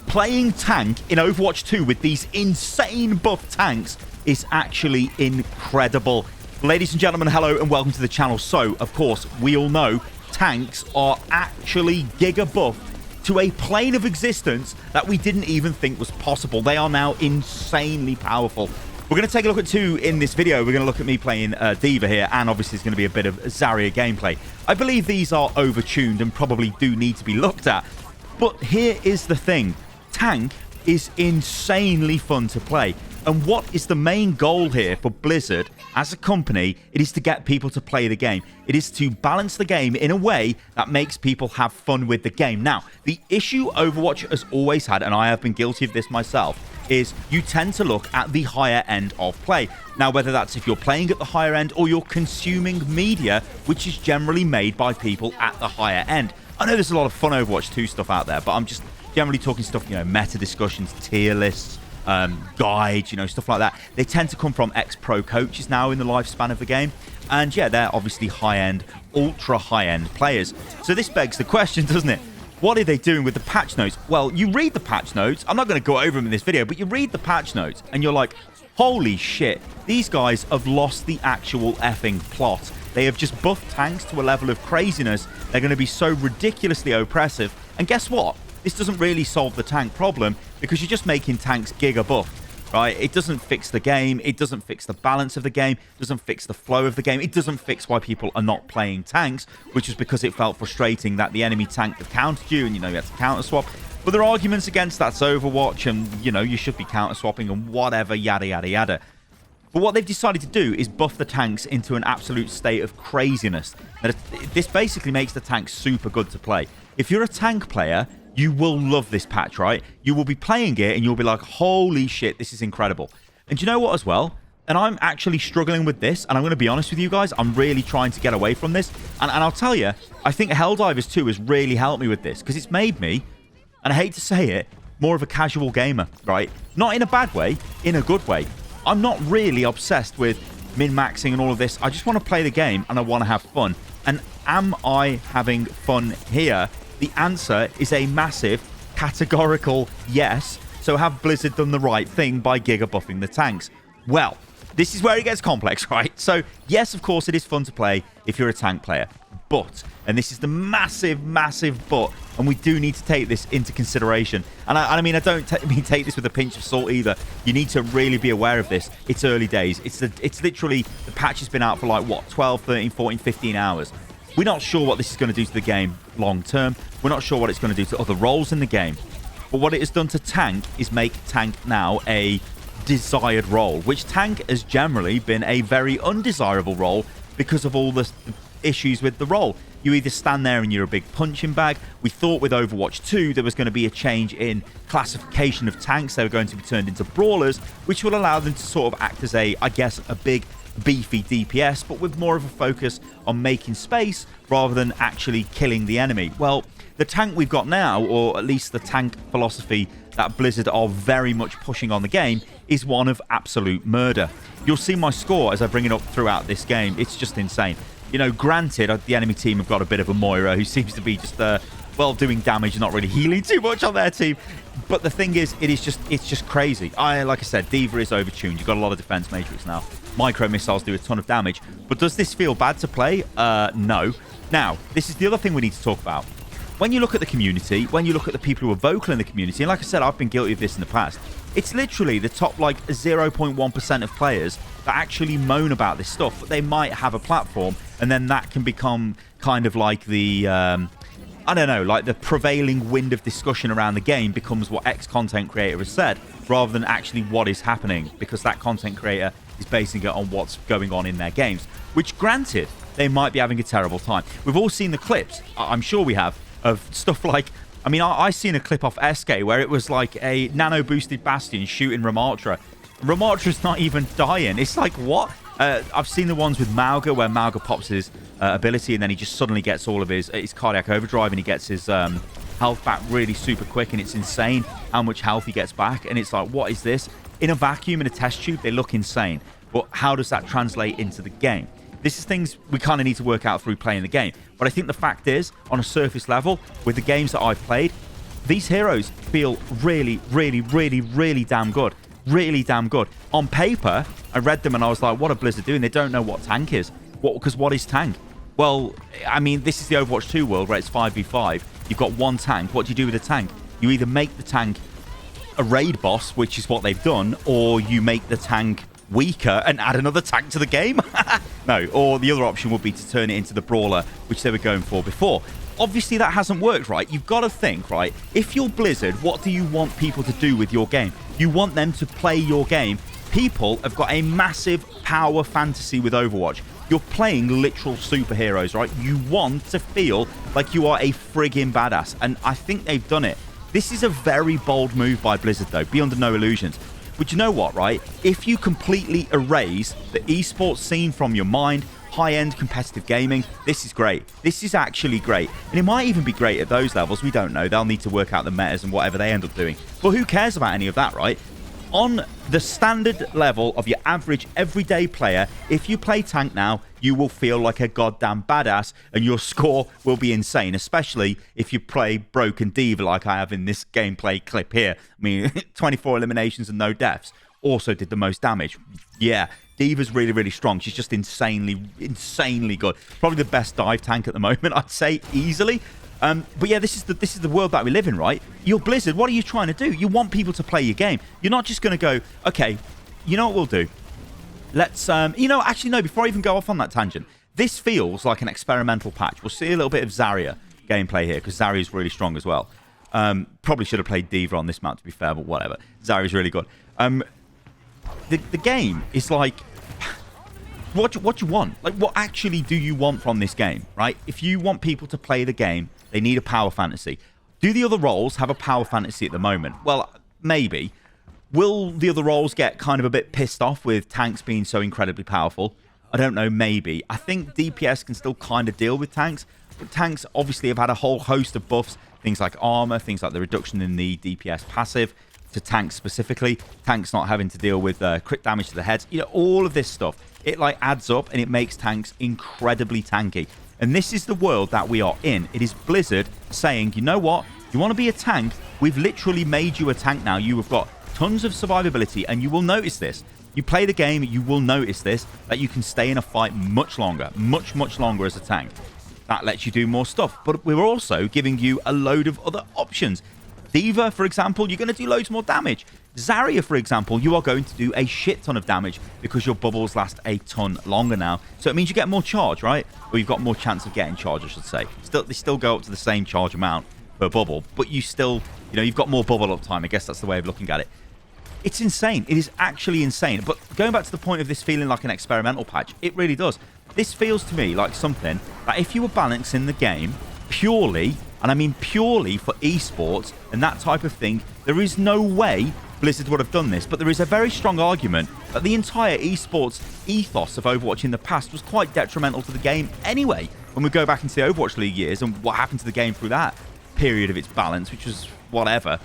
playing tank in Overwatch 2 with these insane buff tanks is actually incredible. Ladies and gentlemen, hello and welcome to the channel. So, of course, we all know tanks are actually giga buffed to a plane of existence that we didn't even think was possible. They are now insanely powerful. We're going to take a look at two in this video. We're going to look at me playing D.Va here, and obviously it's going to be a bit of Zarya gameplay. I believe these are overtuned and probably do need to be looked at. But here is the thing. Tank is insanely fun to play. And what is the main goal here for Blizzard as a company? It is to get people to play the game. It is to balance the game in a way that makes people have fun with the game. Now, the issue Overwatch has always had, and I have been guilty of this myself, is you tend to look at the higher end of play. Now, whether that's if you're playing at the higher end or you're consuming media, which is generally made by people at the higher end. I know there's a lot of fun Overwatch 2 stuff out there, but I'm just generally talking stuff, you know, meta discussions, tier lists, guides, you know, stuff like that. They tend to come from ex-pro coaches now in the lifespan of the game. And yeah, they're obviously high-end, ultra high-end players. So this begs the question, doesn't it? What are they doing with the patch notes? Well, you read the patch notes. I'm not going to go over them in this video, but you read the patch notes and you're like, holy shit, these guys have lost the actual effing plot. They have just buffed tanks to a level of craziness. They're going to be so ridiculously oppressive. And guess what? This doesn't really solve the tank problem because you're just making tanks giga buff, right? It doesn't fix the game. It doesn't fix the balance of the game. It doesn't fix the flow of the game. It doesn't fix why people are not playing tanks, which is because it felt frustrating that the enemy tank had countered you and, you know, you had to counter swap. But there are arguments against that's Overwatch and, you know, you should be counter swapping and whatever, yada, yada, yada. But what they've decided to do is buff the tanks into an absolute state of craziness. This basically makes the tank super good to play. If you're a tank player, you will love this patch, right? You will be playing it and you'll be like, holy shit, this is incredible. And do you know what as well? And I'm actually struggling with this, and I'm going to be honest with you guys, I'm really trying to get away from this. And I'll tell you, I think Helldivers 2 has really helped me with this, because it's made me, and I hate to say it, more of a casual gamer, right? Not in a bad way, in a good way. I'm not really obsessed with min-maxing and all of this. I just want to play the game and I want to have fun. And am I having fun here? The answer is a massive, categorical yes. So have Blizzard done the right thing by giga buffing the tanks? Well, this is where it gets complex, right? So yes, of course, it is fun to play if you're a tank player. But, and this is the massive, massive but, and we do need to take this into consideration. And I mean, I don't take this with a pinch of salt either. You need to really be aware of this. It's early days. It's literally, the patch has been out for like, what, 12, 13, 14, 15 hours. We're not sure what this is going to do to the game long term. We're not sure what it's going to do to other roles in the game. But what it has done to tank is make tank now a desired role, which tank has generally been a very undesirable role because of all the issues with the role. You either stand there and you're a big punching bag. We thought with Overwatch 2 there was going to be a change in classification of tanks. They were going to be turned into brawlers, which will allow them to sort of act as a, I guess, a big beefy DPS, but with more of a focus on making space rather than actually killing the enemy. Well, the tank we've got now, or at least the tank philosophy that Blizzard are very much pushing on the game, is one of absolute murder. You'll see my score as I bring it up throughout this game. It's just insane. You know, granted, the enemy team have got a bit of a Moira who seems to be just, well, doing damage and not really healing too much on their team. But the thing is, it's just crazy. Like I said, D.Va is overtuned. You've got a lot of defense matrix now. Micro missiles do a ton of damage. But does this feel bad to play? No. Now, this is the other thing we need to talk about. When you look at the community, when you look at the people who are vocal in the community, and like I said, I've been guilty of this in the past, it's literally the top, like, 0.1% of players that actually moan about this stuff. But they might have a platform, and then that can become kind of like the, I don't know, like the prevailing wind of discussion around the game becomes what X content creator has said, rather than actually what is happening, because that content creator is basing it on what's going on in their games, which, granted, they might be having a terrible time. We've all seen the clips, I'm sure we have, of stuff like, I mean, I seen a clip off SK where it was like a nano-boosted Bastion shooting Ramatra. Ramatra's not even dying. It's like, what? I've seen the ones with Mauga where Mauga pops his ability and then he just suddenly gets all of his cardiac overdrive and he gets his health back really super quick, and it's insane how much health he gets back. And it's like, what is this? In a vacuum, in a test tube, they look insane. But how does that translate into the game? This is things we kind of need to work out through playing the game. But I think the fact is, on a surface level, with the games that I've played, these heroes feel really, really, really, really damn good. Really damn good. On paper, I read them and I was like, what are Blizzard doing? They don't know what tank is. Because what is tank? Well, I mean, this is the Overwatch 2 world where it's 5v5. You've got one tank. What do you do with a tank? You either make the tank a raid boss, which is what they've done, or you make the tank weaker and add another tank to the game. No, or the other option would be to turn it into the brawler, which they were going for before. Obviously, that hasn't worked, right? You've got to think, right? If you're Blizzard, what do you want people to do with your game? You want them to play your game. People have got a massive power fantasy with Overwatch. You're playing literal superheroes, right? You want to feel like you are a friggin' badass, and I think they've done it. This is a very bold move by Blizzard, though. Be under no illusions. But you know what, right? If you completely erase the esports scene from your mind, high-end competitive gaming, this is great. This is actually great. And it might even be great at those levels. We don't know. They'll need to work out the metas and whatever they end up doing. But who cares about any of that, right? On the standard level of your average everyday player, if you play tank now, you will feel like a goddamn badass and your score will be insane, especially if you play Broken Diva like I have in this gameplay clip here. I mean, 24 eliminations and no deaths. Also did the most damage. Yeah, Diva's really, really strong. She's just insanely good. Probably the best dive tank at the moment, I'd say, easily. But yeah, this is the world that we live in, right? You're Blizzard. What are you trying to do? You want people to play your game. You're not just going to go, okay, you know what we'll do? Let's, actually, no, before I even go off on that tangent, this feels like an experimental patch. We'll see a little bit of Zarya gameplay here, because Zarya's really strong as well. Probably should have played Diva on this map, to be fair, but whatever. Zarya's really good. The game is like... What do you want? Like, what actually do you want from this game, right? If you want people to play the game, they need a power fantasy. Do the other roles have a power fantasy at the moment? Well, maybe. Will the other roles get kind of a bit pissed off with tanks being so incredibly powerful? I don't know, maybe. I think DPS can still kind of deal with tanks, but tanks obviously have had a whole host of buffs, things like armor, things like the reduction in the DPS passive, to tanks specifically, tanks not having to deal with crit damage to the heads, all of this stuff. It like adds up and it makes tanks incredibly tanky. And this is the world that we are in. It is Blizzard saying, you know what? You want to be a tank? We've literally made you a tank now. You have got tons of survivability, and you will notice this. You play the game, you will notice this, that you can stay in a fight much longer, much longer as a tank. That lets you do more stuff. But we're also giving you a load of other options. Diva, for example, you're going to do loads more damage. Zarya, for example, you are going to do a shit ton of damage because your bubbles last a ton longer now. So it means you get more charge, right? Or you've got more chance of getting charge, I should say. They still go up to the same charge amount per bubble, but you still, you've got more bubble up time. I guess that's the way of looking at it. It's insane. It is actually insane. But going back to the point of this feeling like an experimental patch, it really does. This feels to me like something that if you were balancing the game purely, and I mean purely for esports and that type of thing, there is no way Blizzard would have done this. But there is a very strong argument that the entire esports ethos of Overwatch in the past was quite detrimental to the game anyway. When we go back into the Overwatch League years and what happened to the game through that period of its balance, which was whatever.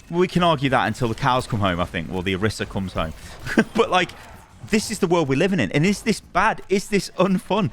We can argue that until the cows come home, I think, or the Orisa comes home. But like, this is the world we're living in. And is this bad? Is this unfun?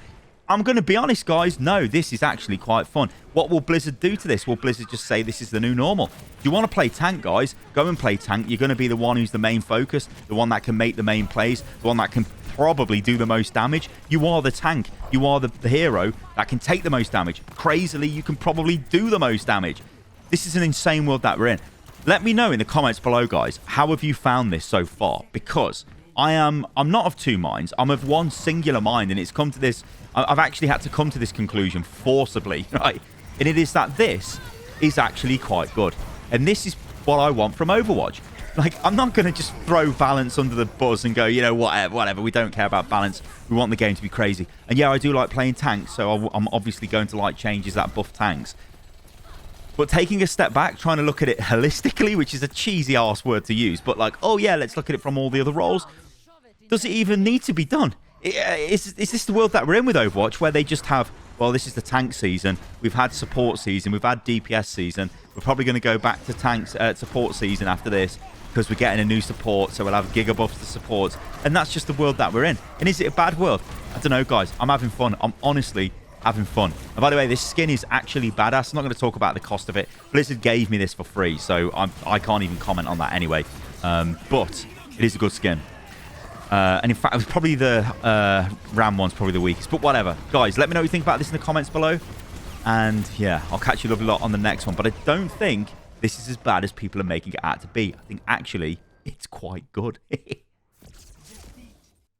I'm going to be honest, guys. No, this is actually quite fun. What will Blizzard do to this? Will Blizzard just say this is the new normal? Do you want to play tank, guys? Go and play tank. You're going to be the one who's the main focus, the one that can make the main plays, the one that can probably do the most damage. You are the tank. You are the hero that can take the most damage. Crazily, you can probably do the most damage. This is an insane world that we're in. Let me know in the comments below, guys, how have you found this so far? Because I'm not of two minds. I'm of one singular mind, and it's come to this. I've actually had to come to this conclusion forcibly, right? And it is that this is actually quite good. And this is what I want from Overwatch. Like, I'm not going to just throw balance under the bus and go, whatever. We don't care about balance. We want the game to be crazy. And yeah, I do like playing tanks, so I'm obviously going to like changes that buff tanks. But taking a step back, trying to look at it holistically, which is a cheesy ass word to use, but like, oh yeah, let's look at it from all the other roles. Does it even need to be done? Is this the world that we're in with Overwatch, where they just have, well, this is the tank season, we've had support season, we've had DPS season, we're probably going to go back to tanks support season after this, because we're getting a new support, so we'll have GIGA buffs to support, and that's just the world that we're in. And is it a bad world? I don't know, guys. I'm having fun. I'm honestly having fun. And by the way, this skin is actually badass. I'm not going to talk about the cost of it. Blizzard gave me this for free, so I can't even comment on that anyway. But it is a good skin. And in fact, it was probably the Ram one's probably the weakest. But whatever. Guys, let me know what you think about this in the comments below. And yeah, I'll catch you a lot on the next one. But I don't think this is as bad as people are making it out to be. I think actually it's quite good.